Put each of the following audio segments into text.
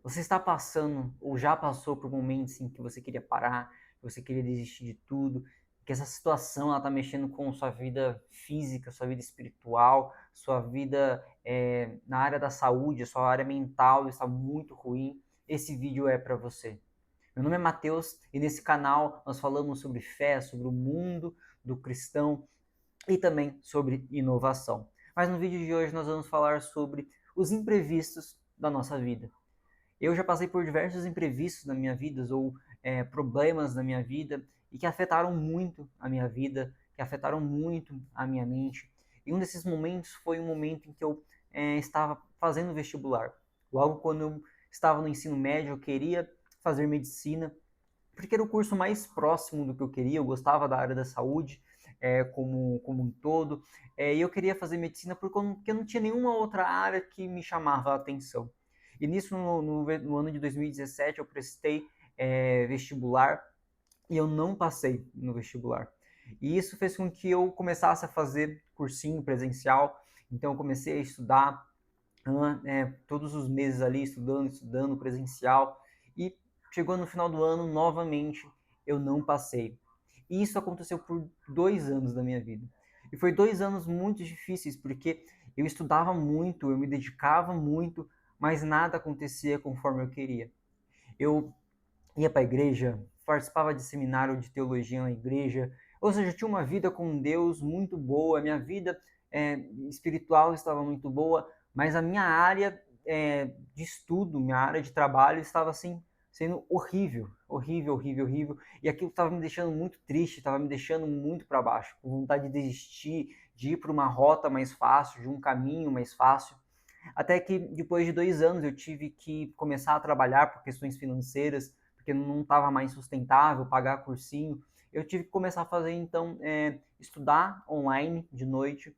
Você está passando ou já passou por momentos em que você queria parar, que você queria desistir de tudo, que essa situação ela está mexendo com sua vida física, sua vida espiritual, sua vida na área da saúde, sua área mental está muito ruim. Esse vídeo é para você. Meu nome é Matheus e nesse canal nós falamos sobre fé, sobre o mundo do cristão e também sobre inovação. Mas no vídeo de hoje nós vamos falar sobre os imprevistos da nossa vida. Eu já passei por diversos imprevistos na minha vida ou problemas na minha vida e que afetaram muito a minha vida, que afetaram muito a minha mente. E um desses momentos foi um momento em que eu estava fazendo vestibular. Logo quando eu estava no ensino médio, eu queria fazer medicina, porque era o curso mais próximo do que eu queria. Eu gostava da área da saúde como um todo, e eu queria fazer medicina porque eu não tinha nenhuma outra área que me chamava a atenção. E nisso, no ano de 2017, eu prestei vestibular e eu não passei no vestibular. E isso fez com que eu começasse a fazer cursinho presencial. Então, eu comecei a estudar todos os meses ali, estudando presencial. E chegou no final do ano, novamente, eu não passei. E isso aconteceu por 2 anos da minha vida. E foi 2 anos muito difíceis, porque eu estudava muito, eu me dedicava muito, mas nada acontecia conforme eu queria. Eu ia para a igreja, participava de seminário de teologia na igreja, ou seja, eu tinha uma vida com Deus muito boa, minha vida espiritual estava muito boa, mas a minha área de estudo, minha área de trabalho estava assim sendo horrível, horrível, horrível, horrível, e aquilo estava me deixando muito triste, estava me deixando muito para baixo, com vontade de desistir, de ir para uma rota mais fácil, de um caminho mais fácil. Até que depois de 2 anos eu tive que começar a trabalhar por questões financeiras, porque não estava mais sustentável pagar cursinho. Eu tive que começar a fazer então estudar online de noite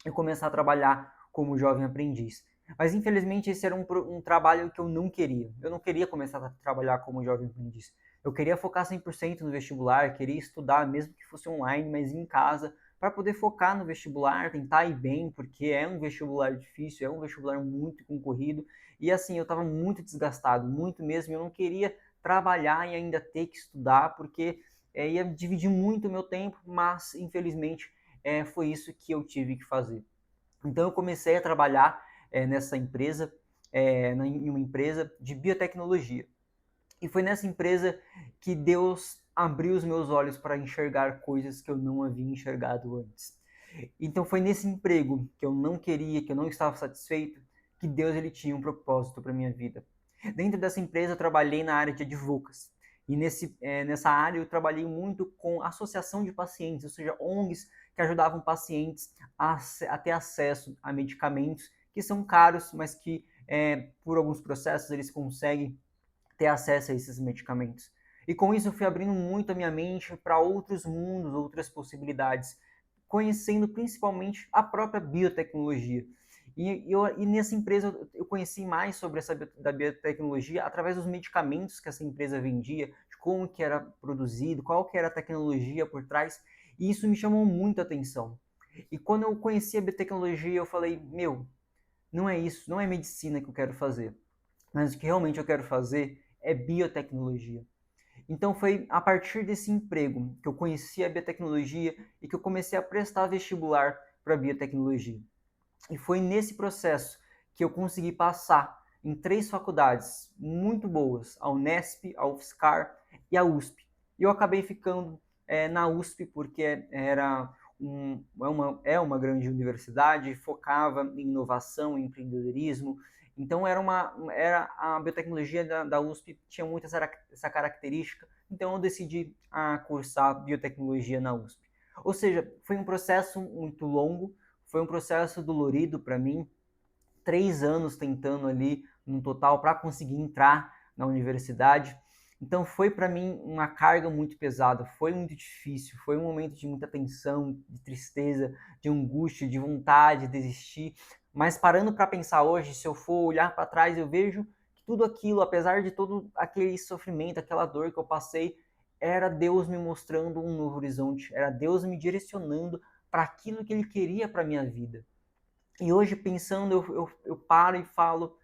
e começar a trabalhar como jovem aprendiz. Mas infelizmente esse era um trabalho que eu não queria. Eu não queria começar a trabalhar como jovem aprendiz. Eu queria focar 100% no vestibular, queria estudar mesmo que fosse online, mas em casa, para poder focar no vestibular, tentar ir bem, porque é um vestibular difícil, é um vestibular muito concorrido. E assim, eu estava muito desgastado, muito mesmo. Eu não queria trabalhar e ainda ter que estudar, porque ia dividir muito o meu tempo, mas infelizmente foi isso que eu tive que fazer. Então eu comecei a trabalhar nessa empresa, em uma empresa de biotecnologia. E foi nessa empresa que Deus abriu os meus olhos para enxergar coisas que eu não havia enxergado antes. Então foi nesse emprego que eu não queria, que eu não estava satisfeito, que Deus ele tinha um propósito para minha vida. Dentro dessa empresa eu trabalhei na área de advocacy. E nessa área eu trabalhei muito com associação de pacientes, ou seja, ONGs que ajudavam pacientes a ter acesso a medicamentos que são caros, mas que por alguns processos eles conseguem ter acesso a esses medicamentos. E com isso eu fui abrindo muito a minha mente para outros mundos, outras possibilidades, conhecendo principalmente a própria biotecnologia. E nessa empresa eu conheci mais sobre da biotecnologia através dos medicamentos que essa empresa vendia, de como que era produzido, qual que era a tecnologia por trás, e isso me chamou muito a atenção. E quando eu conheci a biotecnologia, eu falei, meu, não é isso, não é medicina que eu quero fazer, mas o que realmente eu quero fazer é biotecnologia. Então foi a partir desse emprego que eu conheci a biotecnologia e que eu comecei a prestar vestibular para biotecnologia. E foi nesse processo que eu consegui passar em 3 faculdades muito boas, a Unesp, a UFSCar e a USP. E eu acabei ficando na USP porque é uma grande universidade, focava em inovação, em empreendedorismo. Então era a biotecnologia da USP tinha muito essa característica. Então eu decidi cursar biotecnologia na USP. Ou seja, foi um processo muito longo, foi um processo dolorido para mim, 3 anos tentando ali no total para conseguir entrar na universidade. Então foi para mim uma carga muito pesada, foi muito difícil, foi um momento de muita tensão, de tristeza, de angústia, de vontade de desistir. Mas parando para pensar hoje, se eu for olhar para trás, eu vejo que tudo aquilo, apesar de todo aquele sofrimento, aquela dor que eu passei, era Deus me mostrando um novo horizonte, era Deus me direcionando para aquilo que Ele queria para minha vida. E hoje, pensando, eu paro e falo,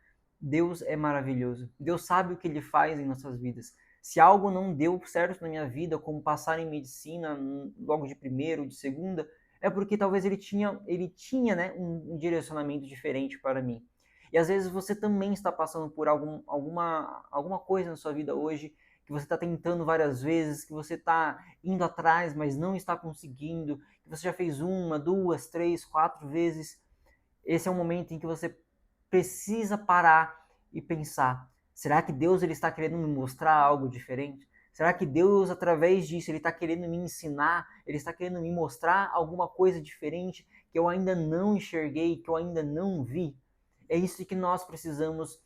Deus é maravilhoso. Deus sabe o que Ele faz em nossas vidas. Se algo não deu certo na minha vida, como passar em medicina logo de primeira ou de segunda, é porque talvez ele tinha, né, um direcionamento diferente para mim. E às vezes você também está passando por alguma coisa na sua vida hoje que você está tentando várias vezes, que você está indo atrás, mas não está conseguindo, que você já fez uma, duas, três, quatro vezes. Esse é um momento em que você precisa parar e pensar: será que Deus ele está querendo me mostrar algo diferente? Será que Deus, através disso, ele está querendo me ensinar? Ele está querendo me mostrar alguma coisa diferente que eu ainda não enxerguei, que eu ainda não vi? É isso que nós precisamos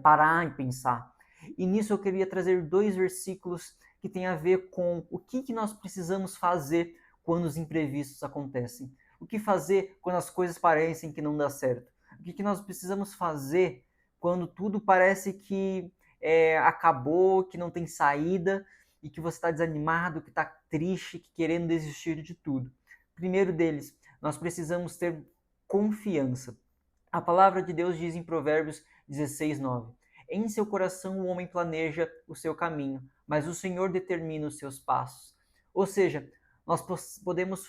parar e pensar. E nisso eu queria trazer 2 versículos que têm a ver com o que nós precisamos fazer quando os imprevistos acontecem. O que fazer quando as coisas parecem que não dá certo? O que nós precisamos fazer quando tudo parece que acabou, que não tem saída e que você está desanimado, que está triste, que querendo desistir de tudo? Primeiro deles, nós precisamos ter confiança. A palavra de Deus diz em Provérbios 16:9: em seu coração o homem planeja o seu caminho, mas o Senhor determina os seus passos. Ou seja, nós podemos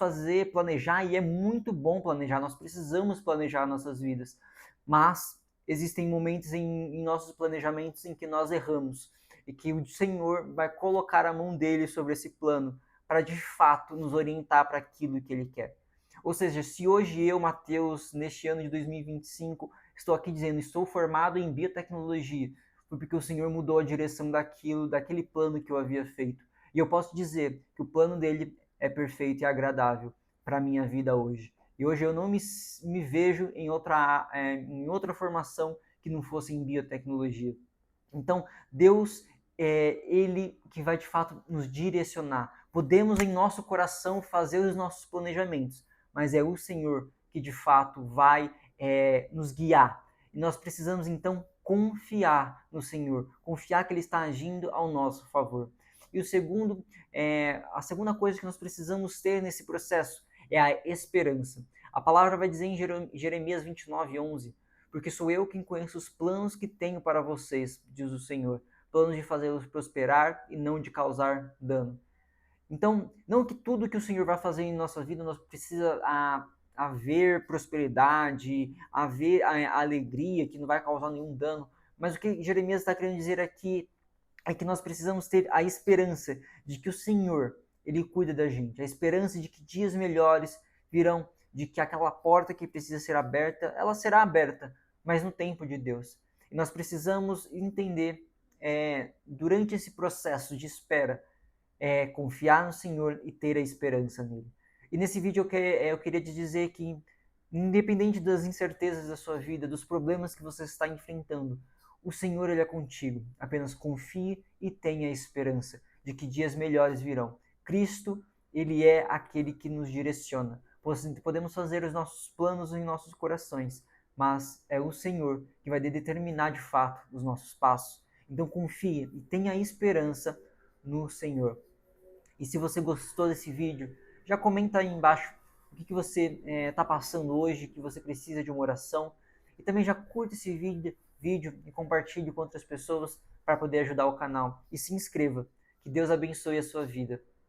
planejar, e é muito bom planejar, nós precisamos planejar nossas vidas, mas existem momentos em nossos planejamentos em que nós erramos, e que o Senhor vai colocar a mão dele sobre esse plano, para de fato nos orientar para aquilo que ele quer. Ou seja, se hoje eu, Mateus, neste ano de 2025, estou aqui dizendo, estou formado em biotecnologia, foi porque o Senhor mudou a direção daquele plano que eu havia feito. E eu posso dizer que o plano dele é perfeito e agradável para a minha vida hoje. E hoje eu não me vejo em outra formação que não fosse em biotecnologia. Então, Deus é Ele que vai de fato nos direcionar. Podemos em nosso coração fazer os nossos planejamentos, mas é o Senhor que de fato vai nos guiar. E nós precisamos então confiar no Senhor, confiar que Ele está agindo ao nosso favor. E a segunda coisa que nós precisamos ter nesse processo é a esperança. A palavra vai dizer em Jeremias 29:11: porque sou eu quem conheço os planos que tenho para vocês, diz o Senhor, planos de fazê-los prosperar e não de causar dano. Então, não que tudo que o Senhor vai fazer em nossa vida nós precisa haver prosperidade, haver a alegria que não vai causar nenhum dano, mas o que Jeremias está querendo dizer aqui é que nós precisamos ter a esperança de que o Senhor, Ele cuida da gente, a esperança de que dias melhores virão, de que aquela porta que precisa ser aberta, ela será aberta, mas no tempo de Deus. E nós precisamos entender, durante esse processo de espera, confiar no Senhor e ter a esperança nele. E nesse vídeo eu queria te dizer que, independente das incertezas da sua vida, dos problemas que você está enfrentando, o Senhor ele é contigo. Apenas confie e tenha esperança de que dias melhores virão. Cristo, ele é aquele que nos direciona. Podemos fazer os nossos planos em nossos corações, mas é o Senhor que vai determinar de fato os nossos passos. Então confie e tenha esperança no Senhor. E se você gostou desse vídeo, já comenta aí embaixo o que você está passando hoje, que você precisa de uma oração. E também já curta esse vídeo e compartilhe com outras pessoas para poder ajudar o canal. E se inscreva. Que Deus abençoe a sua vida.